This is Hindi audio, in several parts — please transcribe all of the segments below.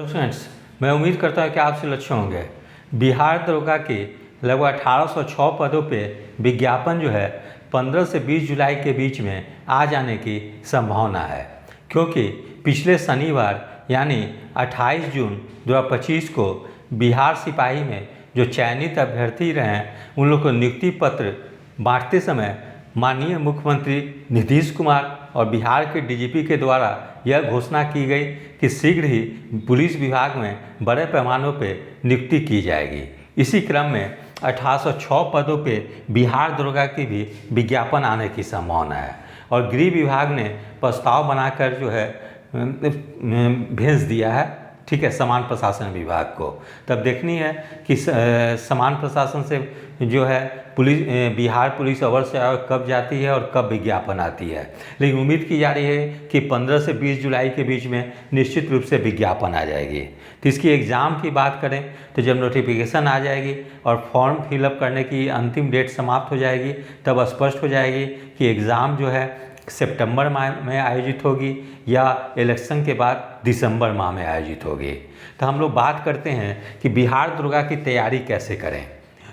हेलो स्टूडेंट्स, मैं उम्मीद करता हूं कि आप सब अच्छे होंगे। बिहार दरोगा के लगभग 1806 पदों पे विज्ञापन जो है 15 से 20 जुलाई के बीच में आ जाने की संभावना है, क्योंकि पिछले शनिवार यानी 28 जून 2025 को बिहार सिपाही में जो चयनित अभ्यर्थी रहे उन लोग को नियुक्ति पत्र बांटते समय माननीय मुख्यमंत्री नीतीश कुमार और बिहार के डीजीपी के द्वारा यह घोषणा की गई कि शीघ्र ही पुलिस विभाग में बड़े पैमानों पर नियुक्ति की जाएगी। इसी क्रम में 1806 पदों पे बिहार दरोगा की भी विज्ञापन आने की संभावना है और गृह विभाग ने प्रस्ताव बनाकर जो है भेज दिया है, ठीक है, समान प्रशासन विभाग को। तब देखनी है कि समान प्रशासन से जो है बिहार पुलिस अवर से कब जाती है और कब विज्ञापन आती है। लेकिन उम्मीद की जा रही है कि 15 से 20 जुलाई के बीच में निश्चित रूप से विज्ञापन आ जाएगी। तो इसकी एग्ज़ाम की बात करें तो जब नोटिफिकेशन आ जाएगी और फॉर्म फिलअप करने की अंतिम डेट समाप्त हो जाएगी, तब स्पष्ट हो जाएगी कि एग्ज़ाम जो है सितंबर माह में आयोजित होगी या इलेक्शन के बाद दिसंबर माह में आयोजित होगी। तो हम लोग बात करते हैं कि बिहार दरोगा की तैयारी कैसे करें।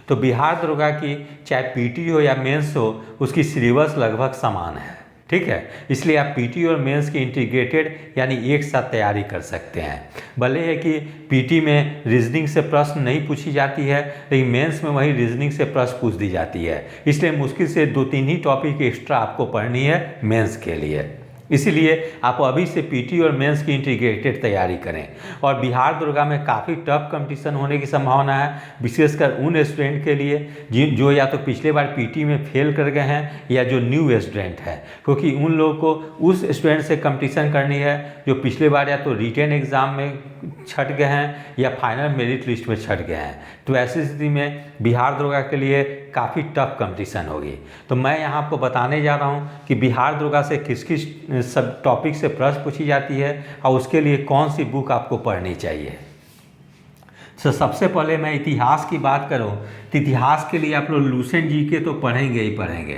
तो बिहार दरोगा की चाहे पीटी हो या मेंस हो, उसकी सिलेबस लगभग समान है, ठीक है। इसलिए आप पीटी और मेंस की इंटीग्रेटेड यानी एक साथ तैयारी कर सकते हैं। भले है कि पीटी में रीजनिंग से प्रश्न नहीं पूछी जाती है, लेकिन मेंस में वही रीजनिंग से प्रश्न पूछ दी जाती है। इसलिए मुश्किल से 2-3 ही टॉपिक एक्स्ट्रा आपको पढ़नी है मेंस के लिए। इसीलिए आप अभी से पीटी और मेंस की इंटीग्रेटेड तैयारी करें। और बिहार दरोगा में काफ़ी टफ कंपटीशन होने की संभावना है, विशेषकर उन स्टूडेंट के लिए जो या तो पिछले बार पीटी में फेल कर गए हैं या जो न्यू स्टूडेंट है, क्योंकि उन लोगों को उस स्टूडेंट से कंपटीशन करनी है जो पिछले बार या तो रिटेन एग्ज़ाम में छट गए हैं या फाइनल मेरिट लिस्ट में छट गए हैं। तो ऐसी स्थिति में बिहार दरोगा के लिए काफ़ी टफ कंपटीशन होगी। तो मैं यहाँ आपको बताने जा रहा हूँ कि बिहार दरोगा से किस किस सब टॉपिक से प्रश्न पूछी जाती है और उसके लिए कौन सी बुक आपको पढ़नी चाहिए। तो सबसे पहले मैं इतिहास की बात करूँ तो इतिहास के लिए आप लोग लुसेंट जीके तो पढ़ेंगे ही पढ़ेंगे,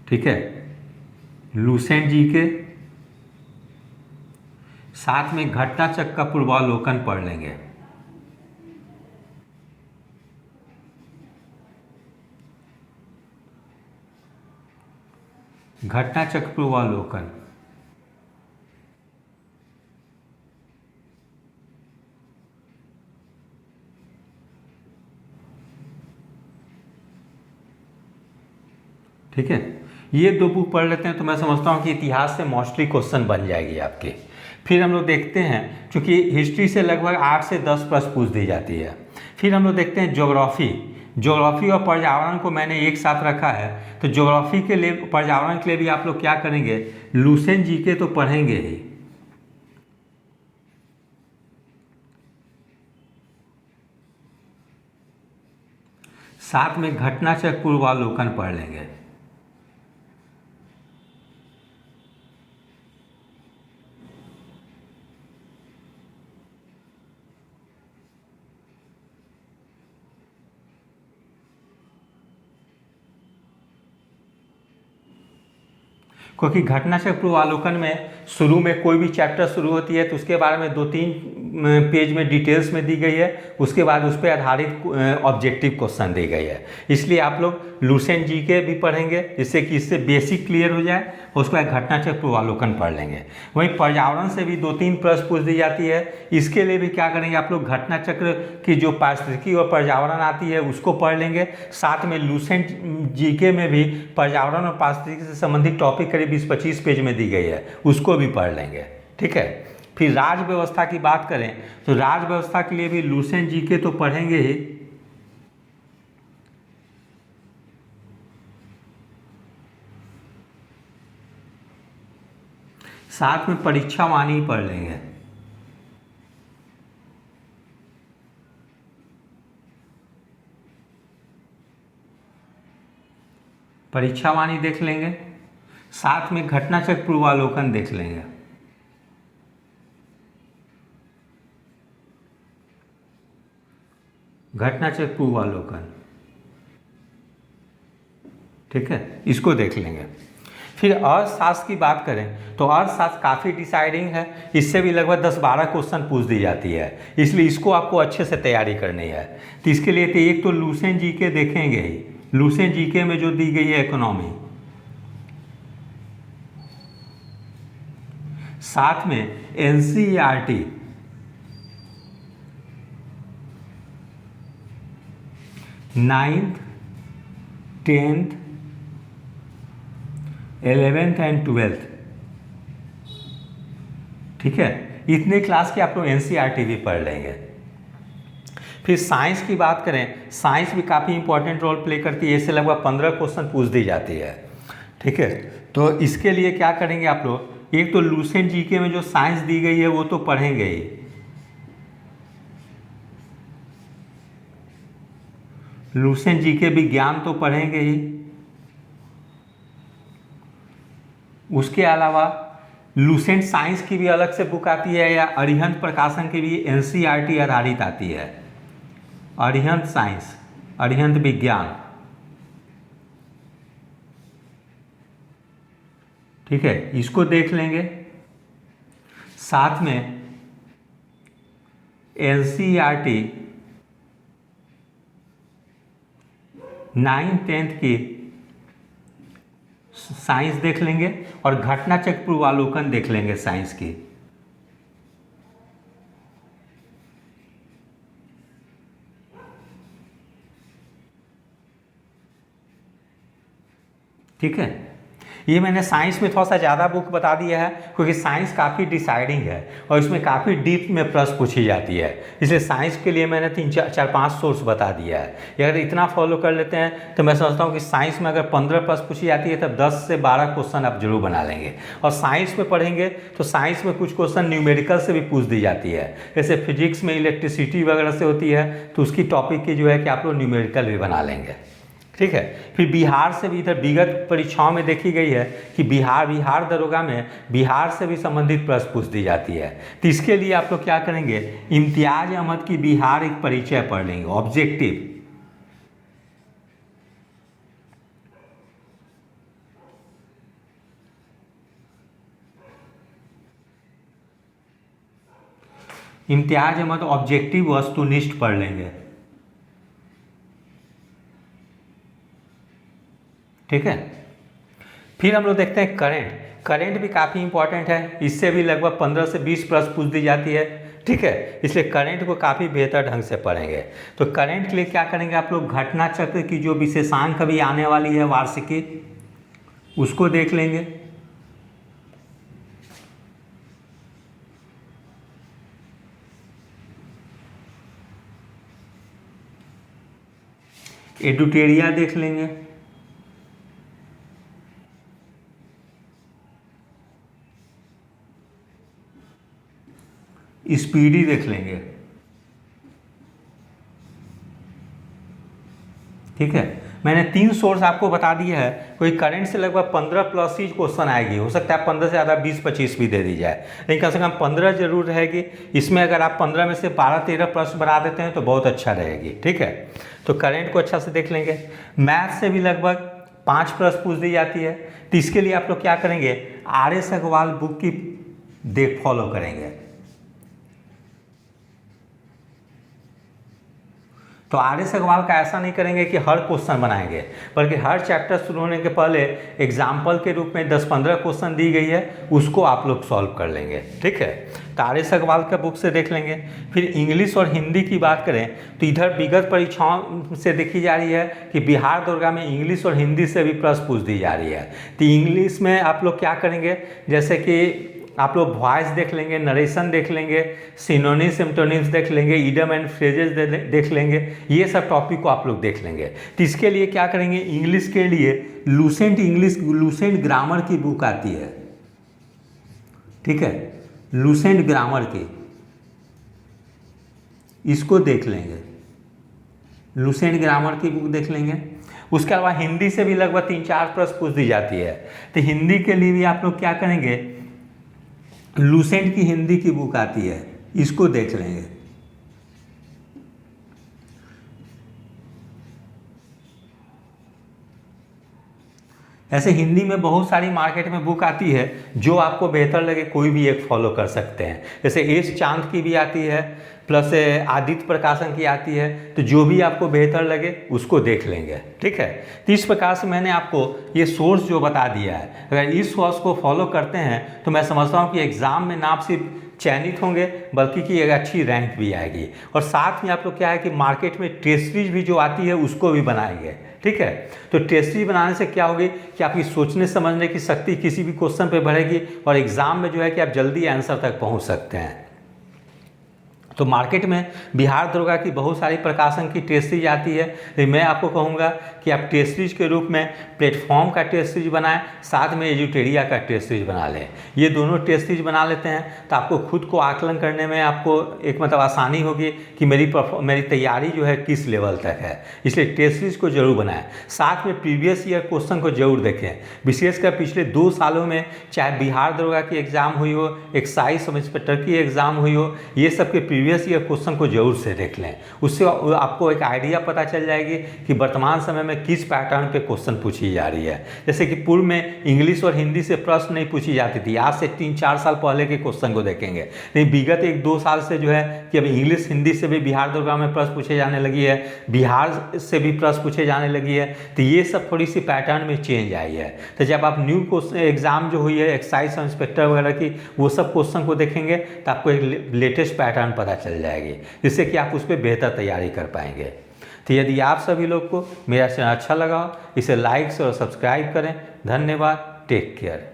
ठीक है, लुसेंट जीके, साथ में घटना चक्र का पूर्वावलोकन पढ़ लेंगे। घटना चक्र पूर्वावलोकन, ठीक है। ये दो बुक पढ़ लेते हैं तो मैं समझता हूँ कि इतिहास से मोस्टली क्वेश्चन बन जाएगी आपके। फिर हम लोग देखते हैं, चूँकि हिस्ट्री से लगभग 8 से 10 प्रश्न पूछ दी जाती है। फिर हम लोग देखते हैं ज्योग्राफी और पर्यावरण को मैंने एक साथ रखा है। तो ज्योग्राफी के लिए, पर्यावरण के लिए भी आप लोग क्या करेंगे, लुसेंट जीके तो पढ़ेंगे ही, साथ में घटना चक्र पूर्वावलोकन पढ़ लेंगे। क्योंकि घटना चक्र पूर्वावलोकन में शुरू में कोई भी चैप्टर शुरू होती है तो उसके बारे में 2-3 पेज में डिटेल्स में दी गई है, उसके बाद उस पर आधारित ऑब्जेक्टिव क्वेश्चन दी गई है। इसलिए आप लोग लुसेंट जीके भी पढ़ेंगे जिससे कि इससे बेसिक क्लियर हो जाए, और उसके बाद घटना चक्र पूर्वावलोकन पढ़ लेंगे। वहीं पर्यावरण से भी 2-3 प्रश्न पूछ दी जाती है, इसके लिए भी क्या करेंगे आप लोग, घटना चक्र की जो पारिस्थितिकी और पर्यावरण आती है उसको पढ़ लेंगे। साथ में लुसेंट जीके में भी पर्यावरण और पारिस्थितिकी से संबंधित टॉपिक करीब 20-25 पेज में दी गई है, उसको भी पढ़ लेंगे, ठीक है। फिर राज्य व्यवस्था की बात करें तो राज्य व्यवस्था के लिए भी लुसेंट जीके तो पढ़ेंगे ही, साथ में परीक्षावाणी पढ़ लेंगे। परीक्षावाणी देख लेंगे, साथ में घटना चक्र पूर्वावलोकन देख लेंगे। घटना चक्र पूर्वावलोकन, ठीक है, इसको देख लेंगे। फिर अर्थशास्त्र की बात करें तो अर्थशास्त्र काफ़ी डिसाइडिंग है, इससे भी लगभग 10-12 क्वेश्चन पूछ दी जाती है, इसलिए इसको आपको अच्छे से तैयारी करनी है। तो इसके लिए तो एक तो लुसेंट जीके देखेंगे ही, लुसेंट जीके में जो दी गई है इकोनॉमी, साथ में NCERT, ninth, 10th, 11th and 12th, ठीक है, इतने क्लास के आप लोग एनसीईआरटी भी पढ़ लेंगे। फिर साइंस की बात करें, साइंस भी काफ़ी इंपॉर्टेंट रोल प्ले करती है, इससे लगभग 15 क्वेश्चन पूछ दी जाती है, ठीक है। तो इसके लिए क्या करेंगे आप लोग, एक तो लुसेंट जीके में जो साइंस दी गई है वो तो पढ़ेंगे ही, लुसेंट जीके विज्ञान तो पढ़ेंगे ही, उसके अलावा लुसेंट साइंस की भी अलग से बुक आती है, या अरिहंत प्रकाशन की भी एनसीईआरटी आधारित आती है, अरिहंत साइंस, अरिहंत विज्ञान, ठीक है, इसको देख लेंगे। साथ में एनसीईआरटी 9th 10th की साइंस देख लेंगे और घटना चक्र पूर्वालोकन देख लेंगे साइंस की, ठीक है। ये मैंने साइंस में थोड़ा सा ज़्यादा बुक बता दिया है क्योंकि साइंस काफ़ी डिसाइडिंग है और इसमें काफ़ी डीप में प्रश्न पूछी जाती है, इसलिए साइंस के लिए मैंने 3-4-5 सोर्स बता दिया है। अगर इतना फॉलो कर लेते हैं तो मैं समझता हूँ कि साइंस में अगर 15 प्रश्न पूछी जाती है तब 10 से 12 क्वेश्चन आप जरूर बना लेंगे। और साइंस में पढ़ेंगे तो साइंस में कुछ क्वेश्चन न्यूमेरिकल से भी पूछ दी जाती है, जैसे फिजिक्स में इलेक्ट्रिसिटी वगैरह से होती है तो उसकी टॉपिक की जो है कि आप लोग न्यूमेरिकल भी बना लेंगे, ठीक है। फिर बिहार से भी इधर विगत परीक्षाओं में देखी गई है कि बिहार दरोगा में बिहार से भी संबंधित प्रश्न पूछ दी जाती है, तो इसके लिए आप लोग क्या करेंगे, इम्तियाज अहमद की बिहार एक परिचय पढ़ लेंगे, ऑब्जेक्टिव, इम्तियाज अहमद ऑब्जेक्टिव वस्तुनिष्ठ पढ़ लेंगे, ठीक है। फिर हम लोग देखते हैं करंट भी काफ़ी इंपॉर्टेंट है, इससे भी लगभग 15 से 20 प्रश्न पूछ दी जाती है, ठीक है, इसलिए करंट को काफ़ी बेहतर ढंग से पढ़ेंगे। तो करंट के लिए क्या करेंगे आप लोग, घटना चक्र की जो विशेषांक अभी आने वाली है वार्षिकी, उसको देख लेंगे, एडुटेरिया देख लेंगे, स्पीडी देख लेंगे, ठीक है। मैंने 3 सोर्स आपको बता दिए हैं, कोई करंट से लगभग 15 प्लस ही क्वेश्चन आएगी, हो सकता है 15 से ज़्यादा 20-25 भी दे दी जाए, लेकिन कम से कम 15 जरूर रहेगी। इसमें अगर आप 15 में से 12-13 प्रश्न बना देते हैं तो बहुत अच्छा रहेगी, ठीक है। तो करंट को अच्छा से देख लेंगे। मैथ से भी लगभग 5 प्रश्न पूछ दी जाती है, तो इसके लिए आप लोग क्या करेंगे, RS अग्रवाल बुक की फॉलो करेंगे। तो RS अग्रवाल का ऐसा नहीं करेंगे कि हर क्वेश्चन बनाएंगे, बल्कि हर चैप्टर शुरू होने के पहले एग्जाम्पल के रूप में 10-15 क्वेश्चन दी गई है, उसको आप लोग सॉल्व कर लेंगे, ठीक है। तो RS अग्रवाल का बुक से देख लेंगे। फिर इंग्लिश और हिंदी की बात करें तो इधर विगत परीक्षाओं से देखी जा रही है कि बिहार दरोगा में इंग्लिश और हिंदी से भी प्रश्न पूछ दी जा रही है। तो इंग्लिश में आप लोग क्या करेंगे, जैसे कि आप लोग वॉइस देख लेंगे, नरेशन देख लेंगे, सिनोनिम्स सिम्टोनिम्स देख लेंगे, इडियम एंड फ्रेजेस देख लेंगे, ये सब टॉपिक को आप लोग देख लेंगे। तो इसके लिए क्या करेंगे, इंग्लिश के लिए लुसेंट ग्रामर की बुक आती है, ठीक है, लुसेंट ग्रामर की, इसको देख लेंगे, लुसेंट ग्रामर की बुक देख लेंगे। उसके अलावा हिंदी से भी लगभग 3-4 प्रश्न पूछ दी जाती है, तो हिंदी के लिए भी आप लोग क्या करेंगे, लुसेंट की हिंदी की बुक आती है, इसको देख लेंगे। ऐसे हिंदी में बहुत सारी मार्केट में बुक आती है, जो आपको बेहतर लगे कोई भी एक फॉलो कर सकते हैं। जैसे एस चांद की भी आती है, प्लस आदित्य प्रकाशन की आती है, तो जो भी आपको बेहतर लगे उसको देख लेंगे, ठीक है। तो इस प्रकार से मैंने आपको ये सोर्स जो बता दिया है, अगर इस सोर्स को फॉलो करते हैं तो मैं समझता हूँ कि एग्ज़ाम में ना आप सिर्फ चयनित होंगे बल्कि कि एक अच्छी रैंक भी आएगी। और साथ में आप लोग क्या है कि मार्केट में टेस्ट सीरीज भी जो आती है उसको भी बनाएंगे, ठीक है। तो टेस्ट सीरीज बनाने से क्या होगी कि आपकी सोचने समझने की शक्ति किसी भी क्वेश्चन पे बढ़ेगी और एग्ज़ाम में जो है कि आप जल्दी आंसर तक पहुंच सकते हैं। तो मार्केट में बिहार दरोगा की बहुत सारी प्रकाशन की टेस्ट सीरीज आती है, तो मैं आपको कहूँगा कि आप टेस्ट सीरीज के रूप में प्लेटफॉर्म का टेस्ट सीरीज बनाएं, साथ में एजुटेरिया का टेस्ट सीरीज बना लें। ये दोनों टेस्ट सीरीज बना लेते हैं तो आपको खुद को आकलन करने में आपको एक मतलब आसानी होगी कि मेरी तैयारी जो है किस लेवल तक है। इसलिए टेस्ट सीरीज को जरूर बनाएं, साथ में प्रीवियस ईयर क्वेश्चन को जरूर देखें। विशेषकर पिछले 2 सालों में चाहे बिहार दरोगा की एग्ज़ाम हुई हो, एक्साइज सब इंस्पेक्टर की एग्ज़ाम हुई हो, ये सब के प्रीवियस ईयर क्वेश्चन को जरूर से देख लें। उससे आपको एक आइडिया पता चल जाएगी कि वर्तमान समय में किस पैटर्न पे क्वेश्चन पूछी जा रही है। जैसे कि पूर्व में इंग्लिश और हिंदी से प्रश्न नहीं पूछी जाती थी, आज से 3-4 साल पहले के क्वेश्चन को देखेंगे। लेकिन विगत 1-2 साल से जो है कि अभी इंग्लिश हिंदी से भी बिहार दरोगा में प्रश्न पूछे जाने लगी है, बिहार से भी प्रश्न पूछे जाने लगी है। तो ये सब थोड़ी सी पैटर्न में चेंज आई है। तो जब आप न्यू क्वेश्चन एग्जाम जो हुई है एक्साइज सब इंस्पेक्टर वगैरह की, वो सब क्वेश्चन को देखेंगे तो आपको एक लेटेस्ट पैटर्न पता चल जाएगी, जिससे कि आप उस पर बेहतर तैयारी कर पाएंगे। तो यदि आप सभी लोग को मेरा चैनल अच्छा लगा हो, इसे लाइक और सब्सक्राइब करें। धन्यवाद, टेक केयर।